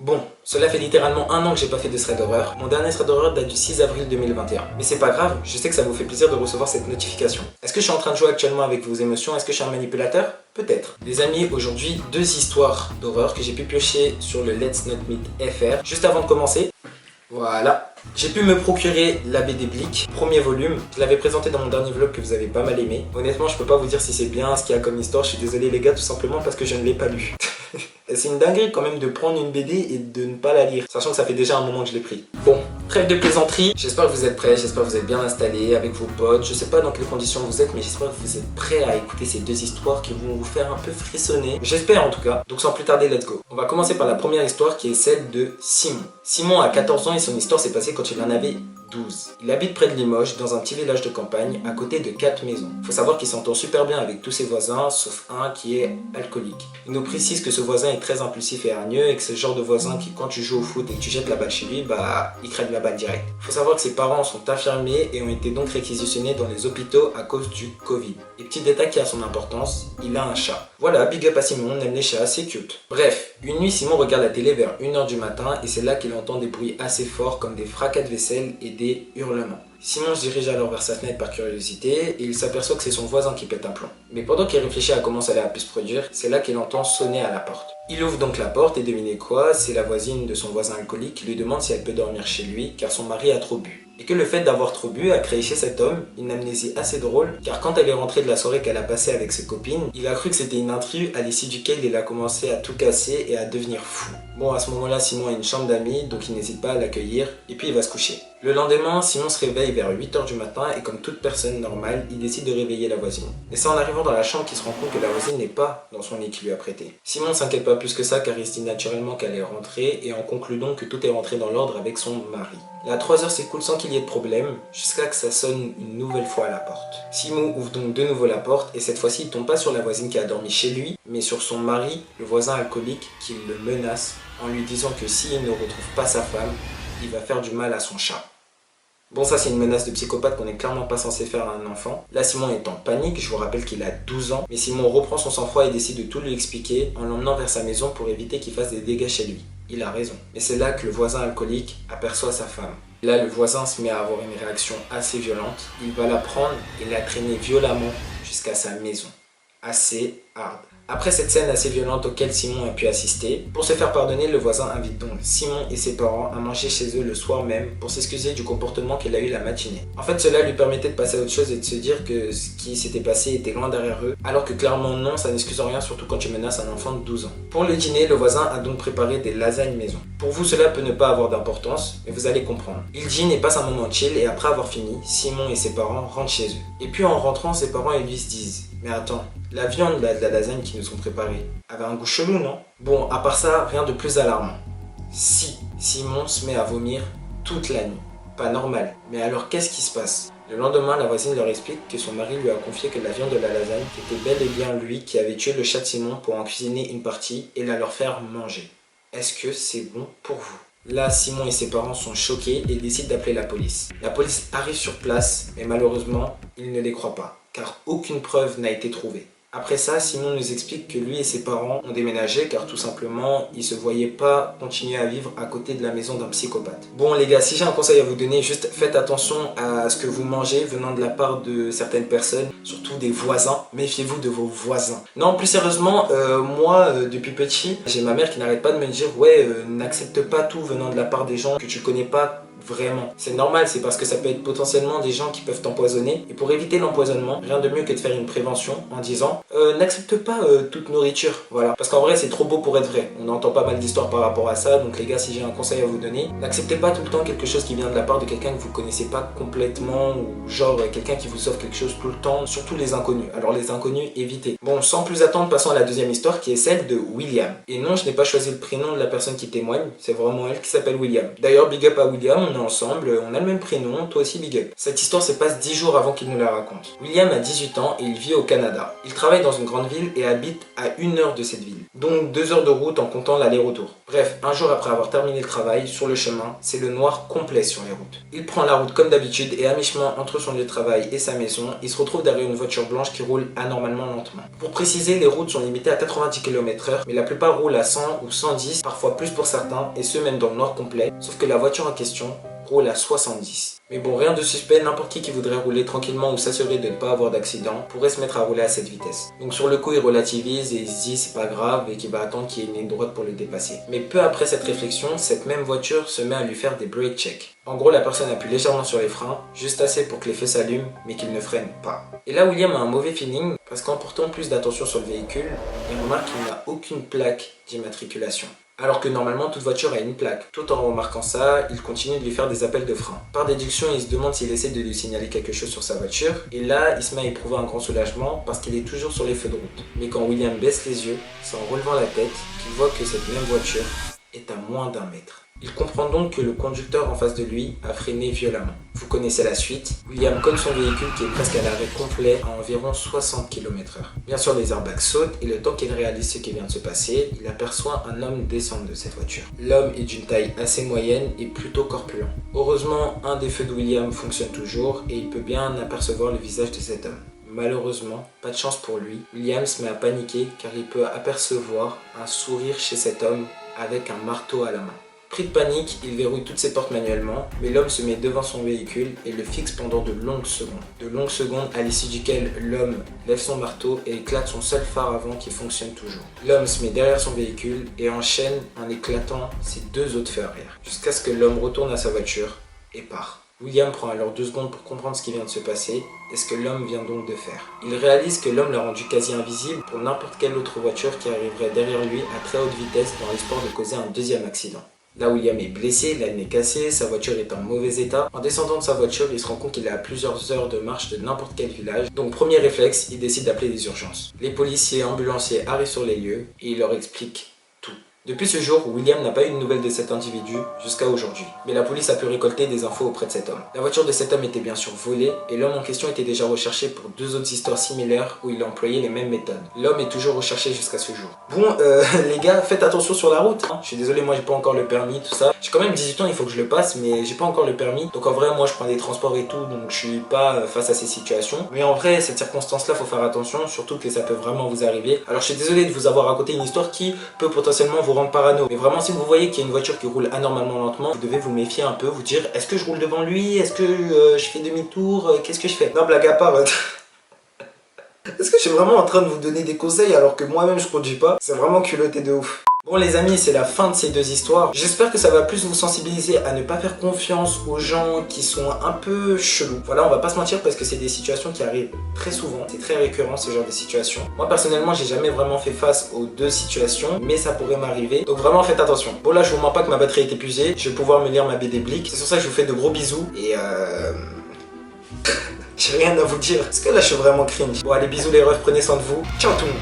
Bon, cela fait littéralement un an que j'ai pas fait de thread d'horreur. Mon dernier thread d'horreur date du 6 avril 2021. Mais c'est pas grave, je sais que ça vous fait plaisir de recevoir cette notification. Est-ce que je suis en train de jouer actuellement avec vos émotions? Est-ce que je suis un manipulateur? Peut-être. Les amis, aujourd'hui, 2 histoires d'horreur que j'ai pu piocher sur le Let's Not Meet FR. Juste avant de commencer, voilà. J'ai pu me procurer la BD Blick, premier volume. Je l'avais présenté dans mon dernier vlog que vous avez pas mal aimé. Honnêtement, je peux pas vous dire si c'est bien, ce qu'il y a comme histoire. Je suis désolé les gars, tout simplement parce que je ne l'ai pas lu. C'est une dinguerie quand même de prendre une BD et de ne pas la lire, sachant que ça fait déjà un moment que je l'ai pris. Bon, trêve de plaisanterie, j'espère que vous êtes prêts, j'espère que vous êtes bien installés avec vos potes. Je sais pas dans quelles conditions vous êtes, mais j'espère que vous êtes prêts à écouter ces 2 histoires qui vont vous faire un peu frissonner. J'espère en tout cas, donc sans plus tarder, let's go. On va commencer par la première histoire qui est celle de Simon. Simon a 14 ans et son histoire s'est passée quand il en avait 12. Il habite près de Limoges, dans un petit village de campagne, à côté de 4 maisons. Faut savoir qu'il s'entend super bien avec tous ses voisins, sauf un qui est alcoolique. Il nous précise que ce voisin est très impulsif et hargneux et que c'est le genre de voisin qui, quand tu joues au foot et que tu jettes la balle chez lui, bah, il crève la balle direct. Faut savoir que ses parents sont infirmiers et ont été donc réquisitionnés dans les hôpitaux à cause du Covid. Et petit détail qui a son importance, il a un chat. Voilà, big up à Simon, on aime les chats, c'est cute. Bref, une nuit, Simon regarde la télé vers 1 h du matin et c'est là qu'il entend des bruits assez forts comme des fracas de vaisselle et des hurlements. Simon se dirige alors vers sa fenêtre par curiosité et il s'aperçoit que c'est son voisin qui pète un plomb. Mais pendant qu'il réfléchit à comment ça allait pu se produire, c'est là qu'il entend sonner à la porte. Il ouvre donc la porte et devinez quoi, c'est la voisine de son voisin alcoolique qui lui demande si elle peut dormir chez lui car son mari a trop bu. Et que le fait d'avoir trop bu a créé chez cet homme une amnésie assez drôle car quand elle est rentrée de la soirée qu'elle a passée avec ses copines, il a cru que c'était une intrus à l'issue duquel il a commencé à tout casser et à devenir fou. Bon, à ce moment-là, Simon a une chambre d'amis donc il n'hésite pas à l'accueillir et puis il va se coucher. Le lendemain, Simon se réveille vers 8 h du matin et comme toute personne normale, il décide de réveiller la voisine. Et c'est en arrivant dans la chambre qu'il se rend compte que la voisine n'est pas dans son lit qu'il lui a prêté. Simon ne s'inquiète pas plus que ça car il se dit naturellement qu'elle est rentrée et en conclut donc que tout est rentré dans l'ordre avec son mari. Là, 3 heures s'écoulent sans qu'il y ait de problème, jusqu'à que ça sonne une nouvelle fois à la porte. Simon ouvre donc de nouveau la porte et cette fois-ci il tombe pas sur la voisine qui a dormi chez lui, mais sur son mari, le voisin alcoolique, qui le menace en lui disant que s'il ne retrouve pas sa femme, il va faire du mal à son chat. Bon, ça c'est une menace de psychopathe qu'on n'est clairement pas censé faire à un enfant. Là, Simon est en panique, je vous rappelle qu'il a 12 ans, mais Simon reprend son sang-froid et décide de tout lui expliquer en l'emmenant vers sa maison pour éviter qu'il fasse des dégâts chez lui. Il a raison. Mais c'est là que le voisin alcoolique aperçoit sa femme. Là, le voisin se met à avoir une réaction assez violente. Il va la prendre et la traîner violemment jusqu'à sa maison. Assez hard. Après cette scène assez violente auquel Simon a pu assister, pour se faire pardonner, le voisin invite donc Simon et ses parents à manger chez eux le soir même pour s'excuser du comportement qu'il a eu la matinée. En fait, cela lui permettait de passer à autre chose et de se dire que ce qui s'était passé était loin derrière eux, alors que clairement non, ça n'excuse rien, surtout quand tu menaces un enfant de 12 ans. Pour le dîner, le voisin a donc préparé des lasagnes maison. Pour vous, cela peut ne pas avoir d'importance, mais vous allez comprendre. Il dîne et passe un moment chill et après avoir fini, Simon et ses parents rentrent chez eux. Et puis en rentrant, ses parents et lui se disent « Mais attends, la viande là, de la lasagne qu'ils nous ont préparée avait un goût chelou, non ?» Bon, à part ça, rien de plus alarmant. Si Simon se met à vomir toute la nuit. Pas normal. Mais alors qu'est-ce qui se passe? Le lendemain, la voisine leur explique que son mari lui a confié que la viande de la lasagne était bel et bien lui qui avait tué le chat de Simon pour en cuisiner une partie et la leur faire manger. Est-ce que c'est bon pour vous? Là, Simon et ses parents sont choqués et décident d'appeler la police. La police arrive sur place, mais malheureusement, ils ne les croient pas, car aucune preuve n'a été trouvée. Après ça, Simon nous explique que lui et ses parents ont déménagé car tout simplement, ils se voyaient pas continuer à vivre à côté de la maison d'un psychopathe. Bon les gars, si j'ai un conseil à vous donner, juste faites attention à ce que vous mangez venant de la part de certaines personnes, surtout des voisins. Méfiez-vous de vos voisins. Non, plus sérieusement, moi, depuis petit, j'ai ma mère qui n'arrête pas de me dire « Ouais, n'accepte pas tout venant de la part des gens que tu connais pas. » Vraiment, c'est normal, c'est parce que ça peut être potentiellement des gens qui peuvent t'empoisonner. Et pour éviter l'empoisonnement, rien de mieux que de faire une prévention en disant n'accepte pas toute nourriture, voilà. Parce qu'en vrai, c'est trop beau pour être vrai. On entend pas mal d'histoires par rapport à ça, donc les gars, si j'ai un conseil à vous donner, n'acceptez pas tout le temps quelque chose qui vient de la part de quelqu'un que vous connaissez pas complètement, ou genre quelqu'un qui vous offre quelque chose tout le temps, surtout les inconnus. Alors les inconnus, évitez. Bon, sans plus attendre, passons à la deuxième histoire qui est celle de William. Et non, je n'ai pas choisi le prénom de la personne qui témoigne, c'est vraiment elle qui s'appelle William. D'ailleurs, big up à William, on est ensemble, on a le même prénom, toi aussi big up. Cette histoire se passe 10 jours avant qu'il nous la raconte. William a 18 ans et il vit au Canada. Il travaille dans une grande ville et habite à 1 heure de cette ville. Donc 2 heures de route en comptant l'aller-retour. Bref, un jour après avoir terminé le travail, sur le chemin, c'est le noir complet sur les routes. Il prend la route comme d'habitude et à mi-chemin entre son lieu de travail et sa maison, il se retrouve derrière une voiture blanche qui roule anormalement lentement. Pour préciser, les routes sont limitées à 90 km/h, mais la plupart roulent à 100 ou 110, parfois plus pour certains, et ce même dans le noir complet, sauf que la voiture en question roule à 70. Mais bon, rien de suspect, n'importe qui voudrait rouler tranquillement ou s'assurer de ne pas avoir d'accident pourrait se mettre à rouler à cette vitesse. Donc sur le coup, il relativise et il se dit c'est pas grave et qu'il va attendre qu'il y ait une ligne droite pour le dépasser. Mais peu après cette réflexion, cette même voiture se met à lui faire des brake checks. En gros, la personne appuie légèrement sur les freins, juste assez pour que les feux s'allument, mais qu'il ne freine pas. Et là, William a un mauvais feeling, parce qu'en portant plus d'attention sur le véhicule, il remarque qu'il n'a aucune plaque d'immatriculation. Alors que normalement toute voiture a une plaque. Tout en remarquant ça, il continue de lui faire des appels de frein. Par déduction, il se demande s'il essaie de lui signaler quelque chose sur sa voiture. Et là, il se met à éprouver un grand soulagement parce qu'il est toujours sur les feux de route. Mais quand William baisse les yeux, c'est en relevant la tête qu'il voit que cette même voiture est à moins d'1 mètre. Il comprend donc que le conducteur en face de lui a freiné violemment. Vous connaissez la suite. William cogne son véhicule qui est presque à l'arrêt complet à environ 60 km/h. Bien sûr, les airbags sautent et le temps qu'il réalise ce qui vient de se passer, il aperçoit un homme descendre de cette voiture. L'homme est d'une taille assez moyenne et plutôt corpulent. Heureusement, un des feux de William fonctionne toujours et il peut bien apercevoir le visage de cet homme. Malheureusement, pas de chance pour lui, William se met à paniquer car il peut apercevoir un sourire chez cet homme avec un marteau à la main. Pris de panique, il verrouille toutes ses portes manuellement, mais l'homme se met devant son véhicule et le fixe pendant de longues secondes. De longues secondes à l'issue duquel l'homme lève son marteau et éclate son seul phare avant qui fonctionne toujours. L'homme se met derrière son véhicule et enchaîne en éclatant ses 2 autres feux arrière, jusqu'à ce que l'homme retourne à sa voiture et part. William prend alors 2 secondes pour comprendre ce qui vient de se passer et ce que l'homme vient donc de faire. Il réalise que l'homme l'a rendu quasi invisible pour n'importe quelle autre voiture qui arriverait derrière lui à très haute vitesse dans l'espoir de causer un deuxième accident. Là, William est blessé, la est cassée, sa voiture est en mauvais état. En descendant de sa voiture, il se rend compte qu'il est à plusieurs heures de marche de n'importe quel village. Donc, premier réflexe, il décide d'appeler les urgences. Les policiers et ambulanciers arrivent sur les lieux et il leur explique tout. Depuis ce jour, William n'a pas eu de nouvelles de cet individu jusqu'à aujourd'hui. Mais la police a pu récolter des infos auprès de cet homme. La voiture de cet homme était bien sûr volée et l'homme en question était déjà recherché pour 2 autres histoires similaires où il a employé les mêmes méthodes. L'homme est toujours recherché jusqu'à ce jour. Bon, les gars, faites attention sur la route. Je suis désolé, moi j'ai pas encore le permis, tout ça. J'ai quand même 18 ans, il faut que je le passe, mais j'ai pas encore le permis. Donc en vrai, moi je prends des transports et tout, donc je suis pas face à ces situations. Mais en vrai, cette circonstance-là, faut faire attention, surtout que ça peut vraiment vous arriver. Alors je suis désolé de vous avoir raconté une histoire qui peut potentiellement vous rendre parano. Mais vraiment, si vous voyez qu'il y a une voiture qui roule anormalement lentement, vous devez vous méfier un peu, vous dire est-ce que je roule devant lui, est-ce que je fais demi-tour, qu'est-ce que je fais? Non, blague à part. Est-ce que je suis vraiment en train de vous donner des conseils alors que moi-même je conduis pas? C'est vraiment culotté de ouf. Bon les amis, c'est la fin de ces 2 histoires. J'espère que ça va plus vous sensibiliser à ne pas faire confiance aux gens qui sont un peu chelous. Voilà, on va pas se mentir parce que c'est des situations qui arrivent très souvent. C'est très récurrent ce genre de situations. Moi personnellement, j'ai jamais vraiment fait face aux 2 situations, mais ça pourrait m'arriver. Donc vraiment faites attention. Bon là, je vous mens pas que ma batterie est épuisée. Je vais pouvoir me lire ma BD Blick. C'est sur ça que je vous fais de gros bisous. Et j'ai rien à vous dire. Parce que là, je suis vraiment cringe. Bon allez, bisous les refs, prenez soin de vous. Ciao tout le monde.